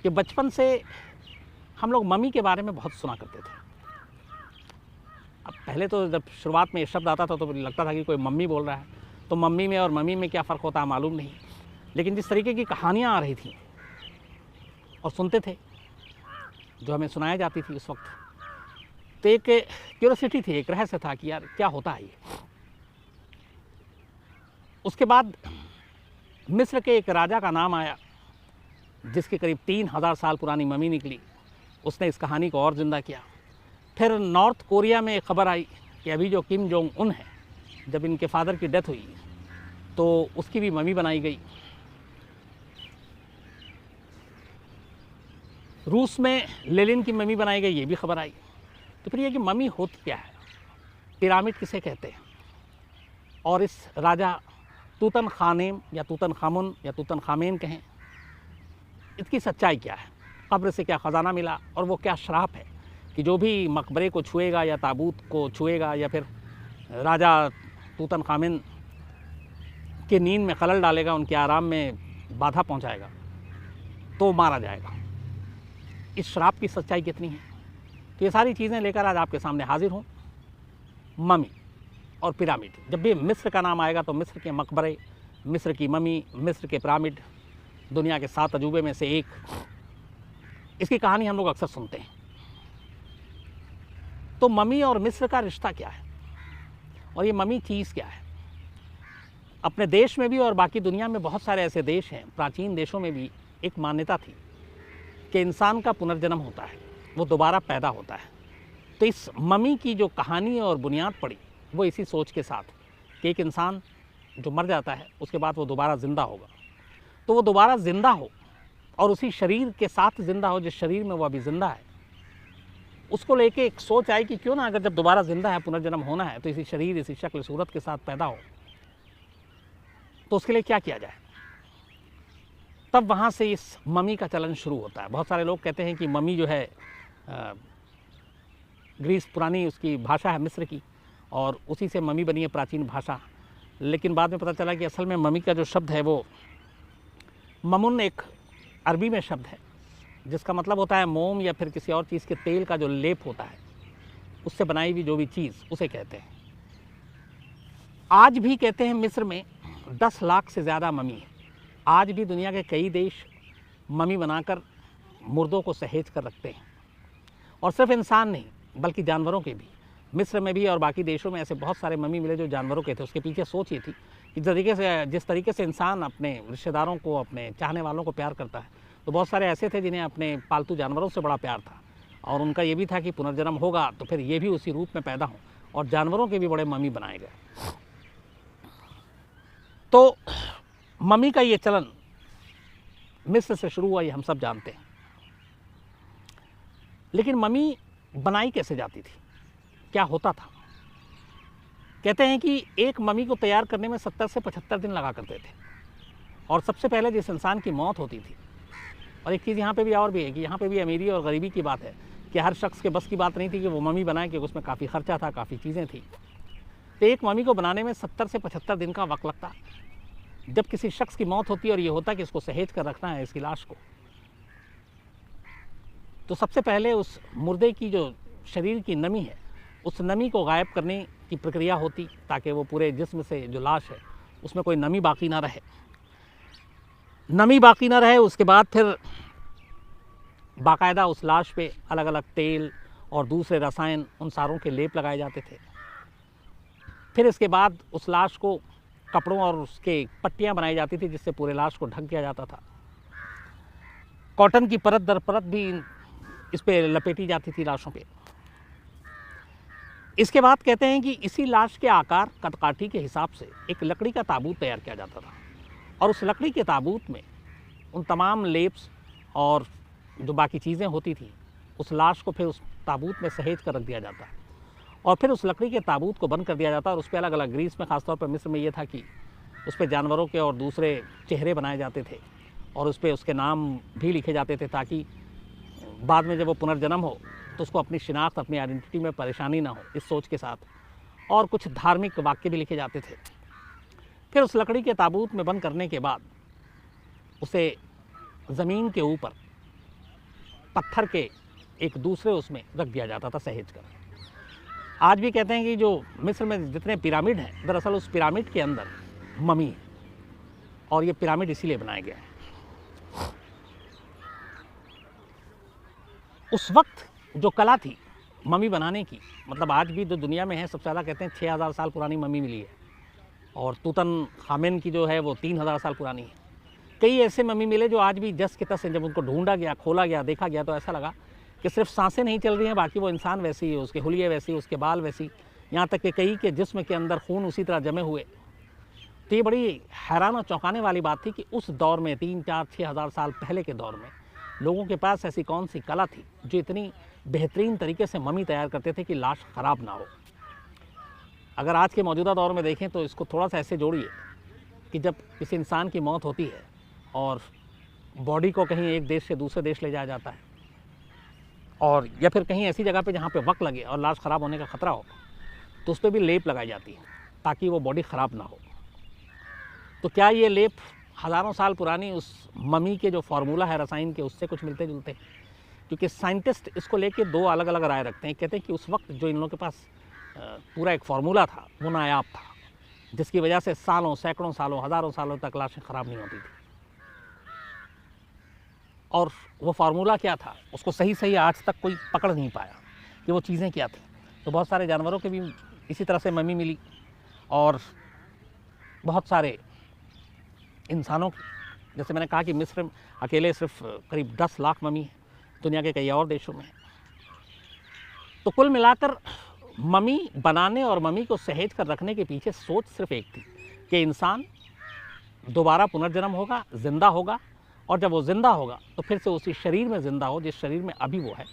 कि बचपन से हम लोग मम्मी के बारे में बहुत सुना करते थे। अब पहले तो जब शुरुआत में ये शब्द आता था तो लगता था कि कोई मम्मी बोल रहा है, तो मम्मी में और मम्मी में क्या फ़र्क होता है मालूम नहीं। लेकिन जिस तरीके की कहानियाँ आ रही थी और सुनते थे, जो हमें सुनाई जाती थी उस वक्त, तो एक क्यूरियोसिटी थी, एक रहस्य था कि यार क्या होता है ये। उसके बाद मिस्र के एक राजा का नाम आया, जिसकी करीब 3000 साल पुरानी मम्मी निकली। उसने इस कहानी को और ज़िंदा किया। फिर नॉर्थ कोरिया में एक खबर आई कि अभी जो किम जोंग उन है, जब इनके फादर की डेथ हुई तो उसकी भी मम्मी बनाई गई। रूस में लेनिन की मम्मी बनाई गई, ये भी खबर आई। तो फिर ये कि मम्मी होती क्या है, पिरामिड किसे कहते हैं, और इस राजा तूतन खानेम या तूतन खामुन या तूतन खामेन कहें, इसकी सच्चाई क्या है, कब्र से क्या ख़जाना मिला, और वो क्या श्राप है कि जो भी मकबरे को छुएगा या ताबूत को छुएगा या फिर राजा तूतन खामिन के नींद में खलल डालेगा, उनके आराम में बाधा पहुंचाएगा, तो मारा जाएगा। इस श्राप की सच्चाई कितनी है। तो ये सारी चीज़ें लेकर आज आपके सामने हाजिर हूँ। मम्मी और पिरामिड, जब भी मिस्र का नाम आएगा तो मिस्र के मकबरे, मिस्र की मम्मी, मिस्र के पिरामिड दुनिया के 7 अजूबे में से एक, इसकी कहानी हम लोग अक्सर सुनते हैं। तो मम्मी और मिस्र का रिश्ता क्या है, और ये मम्मी चीज़ क्या है। अपने देश में भी और बाकी दुनिया में बहुत सारे ऐसे देश हैं, प्राचीन देशों में भी एक मान्यता थी कि इंसान का पुनर्जन्म होता है, वो दोबारा पैदा होता है। तो इस मम्मी की जो कहानी और बुनियाद पड़ी वो इसी सोच के साथ कि एक इंसान जो मर जाता है उसके बाद वो दोबारा ज़िंदा होगा, तो वो दोबारा ज़िंदा हो और उसी शरीर के साथ ज़िंदा हो जिस शरीर में वो अभी ज़िंदा है। उसको लेके एक सोच आई कि क्यों ना अगर जब दोबारा ज़िंदा है, पुनर्जन्म होना है, तो इसी शरीर, इसी शक्ल सूरत के साथ पैदा हो, तो उसके लिए क्या किया जाए। तब वहाँ से इस मम्मी का चलन शुरू होता है। बहुत सारे लोग कहते हैं कि मम्मी जो है ग्रीस पुरानी उसकी भाषा है मिस्र की, और उसी से मम्मी बनी है प्राचीन भाषा। लेकिन बाद में पता चला कि असल में मम्मी का जो शब्द है वो ममुन एक अरबी में शब्द है, जिसका मतलब होता है मोम या फिर किसी और चीज़ के तेल का जो लेप होता है, उससे बनाई हुई जो भी चीज़ उसे कहते हैं। आज भी कहते हैं मिस्र में 10 लाख से ज़्यादा मम्मी है। आज भी दुनिया के कई देश मम्मी बनाकर मुर्दों को सहेज कर रखते हैं, और सिर्फ इंसान नहीं बल्कि जानवरों के भी। मिस्र में भी और बाकी देशों में ऐसे बहुत सारे मम्मी मिले जो जानवरों के थे। उसके पीछे सोच ये थी कि जिस तरीके से इंसान अपने रिश्तेदारों को, अपने चाहने वालों को प्यार करता है, तो बहुत सारे ऐसे थे जिन्हें अपने पालतू जानवरों से बड़ा प्यार था, और उनका ये भी था कि पुनर्जन्म होगा तो फिर ये भी उसी रूप में पैदा हों, और जानवरों के भी बड़े मम्मी बनाए गए। तो मम्मी का ये चलन मिस्र से शुरू हुआ, ये हम सब जानते हैं। लेकिन मम्मी बनाई कैसे जाती थी, क्या होता था। कहते हैं कि एक मम्मी को तैयार करने में 70 से 75 दिन लगा करते थे। और सबसे पहले जिस इंसान की मौत होती थी, और एक चीज़ यहाँ पे भी और भी है कि यहाँ पे भी अमीरी और गरीबी की बात है कि हर शख्स के बस की बात नहीं थी कि वो मम्मी बनाए, क्योंकि उसमें काफ़ी खर्चा था, काफ़ी चीज़ें थी। तो एक मम्मी को बनाने में 70 से 75 दिन का वक्त लगता। जब किसी शख्स की मौत होती है और ये होता कि इसको सहेज कर रखना है इसकी लाश को, तो सबसे पहले उस मुर्दे की जो शरीर की नमी है, उस नमी को गायब करने की प्रक्रिया होती, ताकि वो पूरे जिस्म से जो लाश है उसमें कोई नमी बाकी ना रहे। नमी बाकी ना रहे, उसके बाद फिर बाकायदा उस लाश पे अलग अलग तेल और दूसरे रसायन, उन सारों के लेप लगाए जाते थे। फिर इसके बाद उस लाश को कपड़ों और उसके पट्टियाँ बनाई जाती थी, जिससे पूरे लाश को ढक दिया जाता था। कॉटन की परत दर परत भी इस पे लपेटी जाती थी लाशों पे। इसके बाद कहते हैं कि इसी लाश के आकार कदकाठी के हिसाब से एक लकड़ी का ताबूत तैयार किया जाता था, और उस लकड़ी के ताबूत में उन तमाम लेप्स और जो बाकी चीज़ें होती थी, उस लाश को फिर उस ताबूत में सहेज कर रख दिया जाता, और फिर उस लकड़ी के ताबूत को बंद कर दिया जाता। और उस पर अलग अलग, ग्रीस में ख़ासतौर पर मिस्र में ये था कि उस पर जानवरों के और दूसरे चेहरे बनाए जाते थे, और उस पर उसके नाम भी लिखे जाते थे, ताकि बाद में जब वो पुनर्जन्म हो तो उसको अपनी शिनाख्त, अपनी आइडेंटिटी में परेशानी ना हो, इस सोच के साथ। और कुछ धार्मिक वाक्य भी लिखे जाते थे। फिर उस लकड़ी के ताबूत में बंद करने के बाद उसे ज़मीन के ऊपर पत्थर के एक दूसरे उसमें रख दिया जाता था सहेज कर। आज भी कहते हैं कि जो मिस्र में जितने पिरामिड हैं, दरअसल उस पिरामिड के अंदर ममी है, और ये पिरामिड इसीलिए बनाया गया है। उस वक्त जो कला थी ममी बनाने की, मतलब आज भी जो दुनिया में है सबसे ज़्यादा कहते हैं 6000 साल पुरानी ममी मिली है, और तूतन खामेन की जो है वो 3000 साल पुरानी है। कई ऐसे ममी मिले जो आज भी जस के तस हैं। जब उनको ढूंढा गया, खोला गया, देखा गया, तो ऐसा लगा कि सिर्फ सांसें नहीं चल रही हैं, बाकी वो इंसान वैसे ही है, उसके हुलिये वैसी, उसके बाल वैसी, यहाँ तक कि कई के जिस्म के अंदर खून उसी तरह जमे हुए। तो ये बड़ी हैरान और चौंकाने वाली बात थी कि उस दौर में 3, 4, 6000 साल पहले के दौर में लोगों के पास ऐसी कौन सी कला थी जो इतनी बेहतरीन तरीके से ममी तैयार करते थे कि लाश ख़राब ना हो। अगर आज के मौजूदा दौर में देखें तो इसको थोड़ा सा ऐसे जोड़िए कि जब किसी इंसान की मौत होती है और बॉडी को कहीं एक देश से दूसरे देश ले जाया जाता है, और या फिर कहीं ऐसी जगह पे जहाँ पे वक्त लगे और लाश ख़राब होने का ख़तरा हो, तो उस पर भी लेप लगाई जाती है ताकि वो बॉडी ख़राब ना हो। तो क्या ये लेप हज़ारों साल पुरानी उस ममी के जो फार्मूला है रसायन के, उससे कुछ मिलते जुलते हैं? क्योंकि साइंटिस्ट इसको लेके दो अलग अलग राय रखते हैं। कहते हैं कि उस वक्त जो इन लोगों के पास पूरा एक फार्मूला था वो नायाब था, जिसकी वजह से सालों, सैकड़ों सालों, हज़ारों सालों तक लाशें ख़राब नहीं होती थी। और वो फार्मूला क्या था उसको सही आज तक कोई पकड़ नहीं पाया कि वो चीज़ें क्या थी। तो बहुत सारे जानवरों के भी इसी तरह से ममी मिली, और बहुत सारे इंसानों की, जैसे मैंने कहा कि मिस्र में अकेले सिर्फ करीब 10 लाख ममी है, दुनिया के कई और देशों में है। तो कुल मिलाकर ममी बनाने और ममी को सहेज कर रखने के पीछे सोच सिर्फ एक थी कि इंसान दोबारा पुनर्जन्म होगा, ज़िंदा होगा, और जब वो ज़िंदा होगा तो फिर से उसी शरीर में ज़िंदा हो जिस शरीर में अभी वो है,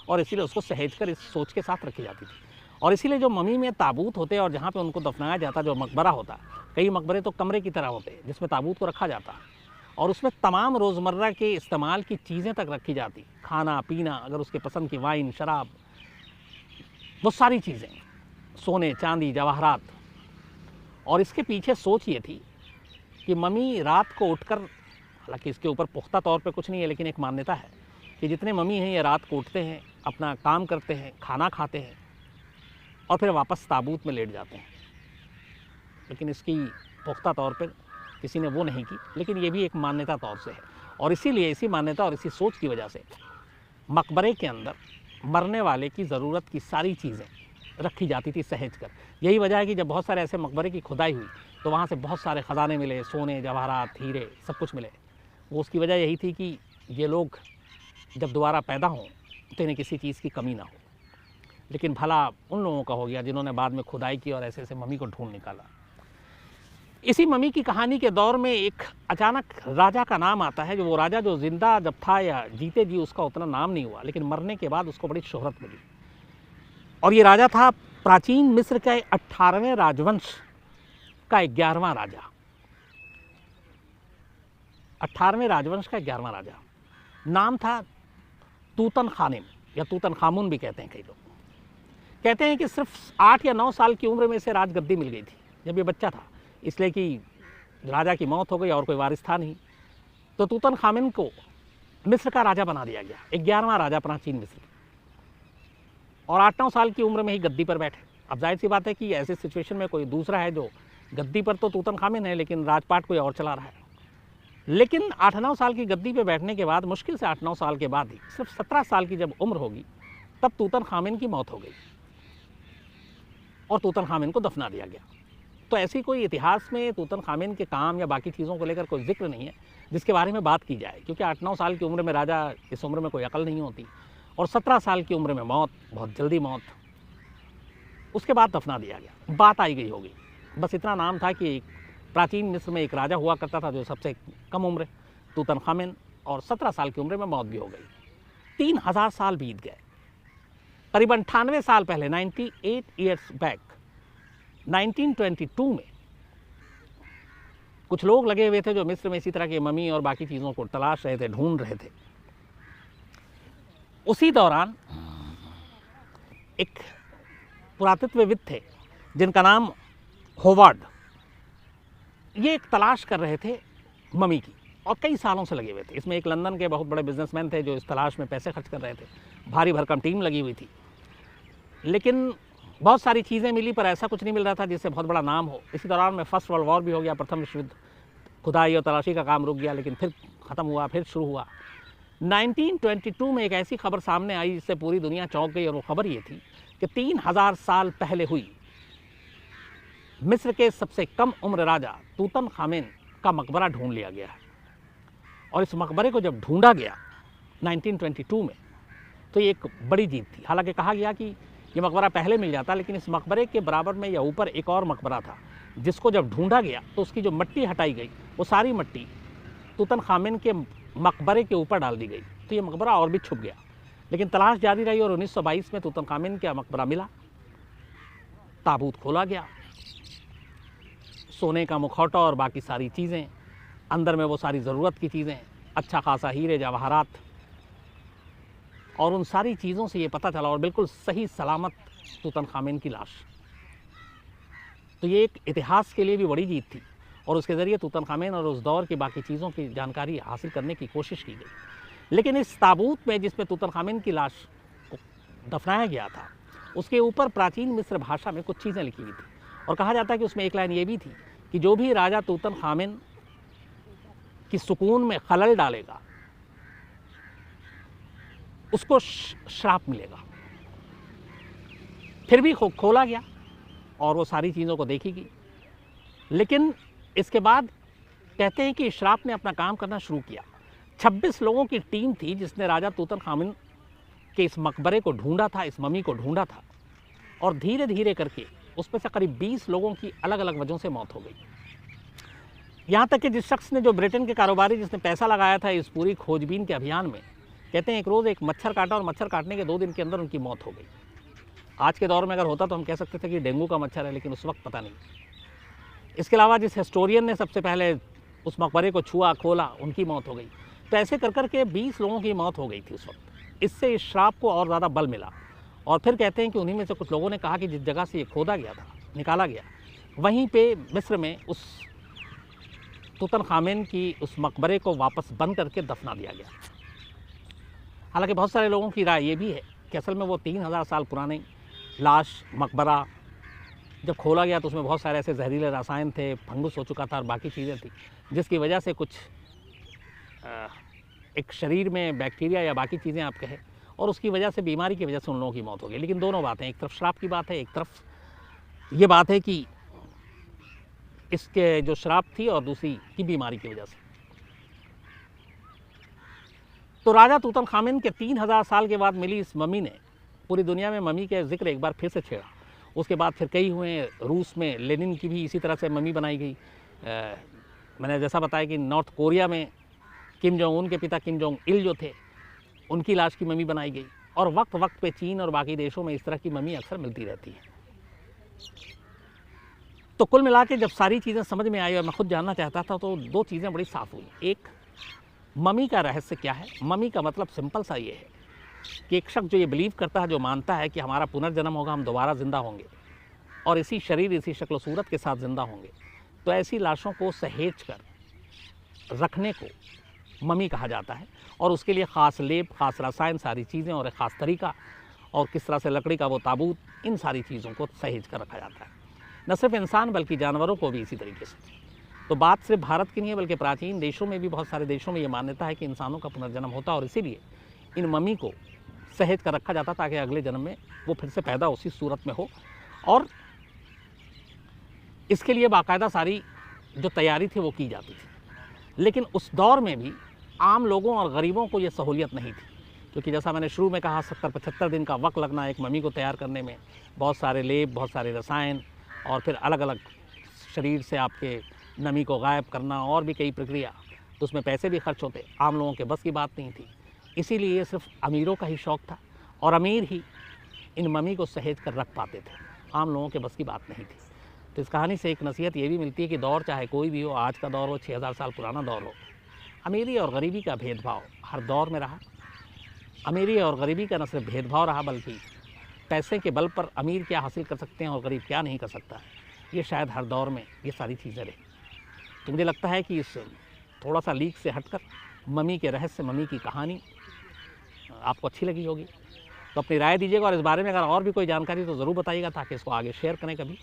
और इसीलिए उसको सहेज कर इस सोच के साथ रखी जाती थी। और इसीलिए जो ममी में ताबूत होते और जहाँ पे उनको दफनाया जाता, जो मकबरा होता, कई मकबरे तो कमरे की तरह होते जिसमें ताबूत को रखा जाता, और उसमें तमाम रोज़मर्रा के इस्तेमाल की चीज़ें तक रखी जाती, खाना पीना, अगर उसके पसंद की वाइन, शराब, वो सारी चीज़ें, सोने, चांदी, जवाहरात। और इसके पीछे सोच ये थी कि ममी रात को उठकर, हालांकि इसके ऊपर पुख्ता तौर पे कुछ नहीं है, लेकिन एक मान्यता है कि जितने ममी हैं ये रात को उठते हैं, अपना काम करते हैं, खाना खाते हैं, और फिर वापस ताबूत में लेट जाते हैं। लेकिन इसकी पुख्ता तौर पर किसी ने वो नहीं की, लेकिन ये भी एक मान्यता तौर से है। और इसीलिए इसी मान्यता और इसी सोच की वजह से मकबरे के अंदर मरने वाले की ज़रूरत की सारी चीज़ें रखी जाती थी सहेज कर। यही वजह है कि जब बहुत सारे ऐसे मकबरे की खुदाई हुई तो वहाँ से बहुत सारे ख़जाने मिले, सोने, जवाहरात, हीरे, सब कुछ मिले। वो उसकी वजह यही थी कि ये लोग जब दोबारा पैदा हों तो इन्हें किसी चीज़ की कमी ना हो। लेकिन भला उन लोगों का हो गया जिन्होंने बाद में खुदाई की और ऐसे ऐसे ममी को ढूंढ निकाला। इसी ममी की कहानी के दौर में एक अचानक राजा का नाम आता है, जो वो राजा जो जिंदा जब था या जीते जी उसका उतना नाम नहीं हुआ, लेकिन मरने के बाद उसको बड़ी शोहरत मिली। और ये राजा था प्राचीन मिस्र के 18वें राजवंश का 11वां राजा। 18वें राजवंश का 11वां राजा, नाम था तूतन खानेम, या तूतन खामून भी कहते हैं कई लोग। कहते हैं कि सिर्फ 8 या 9 साल की उम्र में इसे राजगद्दी मिल गई थी जब ये बच्चा था, इसलिए कि राजा की मौत हो गई और कोई वारिस था नहीं। तो तूतन खामिन को मिस्र का राजा बना दिया गया, 11वां राजा प्राचीन मिस्र। और 8-9 साल की उम्र में ही गद्दी पर बैठे। अब जाहिर सी बात है कि ऐसी सिचुएशन में कोई दूसरा है जो गद्दी पर, तो तूतन खामिन है, लेकिन राजपाट कोई और चला रहा है। लेकिन 8-9 साल की गद्दी पे बैठने के बाद, मुश्किल से 8-9 साल के बाद ही, सिर्फ 17 साल की जब उम्र होगी, तब तूतन खामिन की मौत हो गई और तूतन खामिन को दफना दिया गया। तो ऐसी कोई इतिहास में तूतन खामिन के काम या बाकी चीज़ों को लेकर कोई जिक्र नहीं है जिसके बारे में बात की जाए, क्योंकि 8-9 साल की उम्र में राजा, इस उम्र में कोई अकल नहीं होती, और 17 साल की उम्र में मौत, बहुत जल्दी मौत, उसके बाद दफना दिया गया। बात आई गई होगी, बस इतना नाम था कि प्राचीन मिस्र में एक राजा हुआ करता था जो सबसे कम उम्र, तूतन खामिन, और 17 साल की उम्र में मौत भी हो गई। 3000 साल बीत गए। करीबन 98 साल पहले, 98 ईयर्स बैक, 1922 में कुछ लोग लगे हुए थे जो मिस्र में इसी तरह की ममी और बाकी चीज़ों को तलाश रहे थे, ढूंढ रहे थे। उसी दौरान एक पुरातत्वविद थे जिनका नाम होवार्ड, ये एक तलाश कर रहे थे ममी की, और कई सालों से लगे हुए थे। इसमें एक लंदन के बहुत बड़े बिजनेसमैन थे जो इस तलाश में पैसे खर्च कर रहे थे, भारी भरकम टीम लगी हुई थी, लेकिन बहुत सारी चीज़ें मिली पर ऐसा कुछ नहीं मिल रहा था जिससे बहुत बड़ा नाम हो। इसी दौरान में फर्स्ट वर्ल्ड वॉर भी हो गया, प्रथम विश्व युद्ध, खुदाई और तलाशी का काम रुक गया, लेकिन फिर ख़त्म हुआ, फिर शुरू हुआ। 1922 में एक ऐसी खबर सामने आई जिससे पूरी दुनिया चौंक गई, और वो खबर ये थी कि 3000 साल पहले हुई मिस्र के सबसे कम उम्र राजा तूतनखामेन का मकबरा ढूंढ लिया गया है। और इस मकबरे को जब ढूंढा गया 1922 में, तो ये एक बड़ी जीत थी। हालांकि कहा गया कि ये मकबरा पहले मिल जाता, लेकिन इस मकबरे के बराबर में या ऊपर एक और मकबरा था, जिसको जब ढूंढा गया तो उसकी जो मिट्टी हटाई गई, वो सारी मिट्टी तूतनखामेन के मकबरे के ऊपर डाल दी गई, तो ये मकबरा और भी छुप गया। लेकिन तलाश जारी रही और 1922 में तूतनखामेन का मकबरा मिला, ताबूत खोला गया, सोने का मुखौटा और बाकी सारी चीज़ें, अंदर में वो सारी ज़रूरत की चीज़ें, अच्छा खासा हीरे जवाहरात, और उन सारी चीज़ों से ये पता चला, और बिल्कुल सही सलामत तूतनखामेन की लाश। तो ये एक इतिहास के लिए भी बड़ी जीत थी, और उसके ज़रिए तूतनखामेन और उस दौर की बाकी चीज़ों की जानकारी हासिल करने की कोशिश की गई। लेकिन इस ताबूत में जिसमें तूतनखामेन की लाश को दफनाया गया था, उसके ऊपर प्राचीन मिस्र भाषा में कुछ चीज़ें लिखी हुई थी, और कहा जाता है कि उसमें एक लाइन ये भी थी कि जो भी राजा तूतनखामेन की सुकून में खलल डालेगा उसको श्राप मिलेगा। फिर भी खोला गया और वो सारी चीज़ों को देखी गई, लेकिन इसके बाद कहते हैं कि श्राप ने अपना काम करना शुरू किया। 26 लोगों की टीम थी जिसने राजा तूतनखामेन के इस मकबरे को ढूंढा था, इस ममी को ढूंढा था, और धीरे धीरे करके उसमें से करीब 20 लोगों की अलग अलग वजहों से मौत हो गई। यहाँ तक कि जिस शख्स ने, जो ब्रिटेन के कारोबारी जिसने पैसा लगाया था इस पूरी खोजबीन के अभियान में, कहते हैं एक रोज़ एक मच्छर काटा और मच्छर काटने के 2 दिन के अंदर उनकी मौत हो गई। आज के दौर में अगर होता तो हम कह सकते थे कि डेंगू का मच्छर है, लेकिन उस वक्त पता नहीं। इसके अलावा जिस हिस्टोरियन ने सबसे पहले उस मकबरे को छुआ, खोला, उनकी मौत हो गई। तो ऐसे कर कर के 20 लोगों की मौत हो गई थी उस वक्त। इससे इस श्राप को और ज़्यादा बल मिला, और फिर कहते हैं कि उन्हीं में से कुछ लोगों ने कहा कि जिस जगह से ये खोदा गया था, निकाला गया, वहीं पे मिस्र में उस तूतनखामेन की उस मकबरे को वापस बंद करके दफना दिया गया। हालांकि बहुत सारे लोगों की राय ये भी है कि असल में वो 3000 साल पुरानी लाश, मकबरा जब खोला गया तो उसमें बहुत सारे ऐसे जहरीले रसायन थे, फंगस हो चुका था और बाकी चीज़ें थी, जिसकी वजह से कुछ एक शरीर में बैक्टीरिया या बाकी चीज़ें आप कहें, और उसकी वजह से, बीमारी की वजह से उन लोगों की मौत हो गई। लेकिन दोनों बातें, एक तरफ श्राप की बात है, एक तरफ ये बात है कि इसके जो श्राप थी और दूसरी की बीमारी की वजह से। तो राजा तूतनखामेन के 3000 साल के बाद मिली इस ममी ने पूरी दुनिया में ममी के जिक्र एक बार फिर से छेड़ा। उसके बाद फिर कई हुए, रूस में लेनिन की भी इसी तरह से ममी बनाई गई। मैंने जैसा बताया कि नॉर्थ कोरिया में किम जोंग उन के पिता किम जोंग इल जो थे, उनकी लाश की ममी बनाई गई, और वक्त वक्त पे चीन और बाकी देशों में इस तरह की ममी अक्सर मिलती रहती है। तो कुल मिला के जब सारी चीज़ें समझ में आई और मैं खुद जानना चाहता था, तो 2 चीज़ें बड़ी साफ हुई। एक, ममी का रहस्य क्या है। ममी का मतलब सिंपल सा ये है कि एक शख्स जो ये बिलीव करता है, जो मानता है कि हमारा पुनर्जन्म होगा, हम दोबारा ज़िंदा होंगे और इसी शरीर, इसी शक्ल सूरत के साथ ज़िंदा होंगे, तो ऐसी लाशों को सहेज कर रखने को ममी कहा जाता है। और उसके लिए ख़ास लेप, ख़ास रसायन, सारी चीज़ें और एक ख़ास तरीका, और किस तरह से लकड़ी का वो ताबूत, इन सारी चीज़ों को सहेज कर रखा जाता है। न सिर्फ इंसान बल्कि जानवरों को भी इसी तरीके से। तो बात सिर्फ भारत की नहीं है, बल्कि प्राचीन देशों में भी, बहुत सारे देशों में ये मान्यता है कि इंसानों का पुनर्जन्म होता है, और इसीलिए इन ममी को सहेज कर रखा जाता ताकि अगले जन्म में वो फिर से पैदा उसी सूरत में हो। और इसके लिए बाकायदा सारी जो तैयारी थी वो की जाती थी। लेकिन उस दौर में भी आम लोगों और गरीबों को ये सहूलियत नहीं थी, क्योंकि जैसा मैंने शुरू में कहा, 70-75 दिन का वक्त लगना एक ममी को तैयार करने में, बहुत सारे लेप, बहुत सारे रसायन, और फिर अलग अलग शरीर से आपके नमी को गायब करना, और भी कई प्रक्रिया, तो उसमें पैसे भी खर्च होते, आम लोगों के बस की बात नहीं थी। इसीलिए ये सिर्फ अमीरों का ही शौक़ था, और अमीर ही इन ममी को सहेज कर रख पाते थे, आम लोगों के बस की बात नहीं थी। तो इस कहानी से एक नसीहत ये भी मिलती है कि दौर चाहे कोई भी हो, आज का दौर हो, 6000 साल पुराना दौर हो, अमीरी और गरीबी का भेदभाव हर दौर में रहा। अमीरी और गरीबी का न सिर्फ भेदभाव रहा, बल्कि पैसे के बल पर अमीर क्या हासिल कर सकते हैं और गरीब क्या नहीं कर सकता है, ये शायद हर दौर में ये सारी चीज़ें रही। तो मुझे लगता है कि इस थोड़ा सा लीक से हटकर मम्मी के रहस्य, मम्मी की कहानी आपको अच्छी लगी होगी। तो अपनी राय दीजिएगा और इस बारे में अगर और भी कोई जानकारी तो ज़रूर बताइएगा ताकि इसको आगे शेयर करें कभी।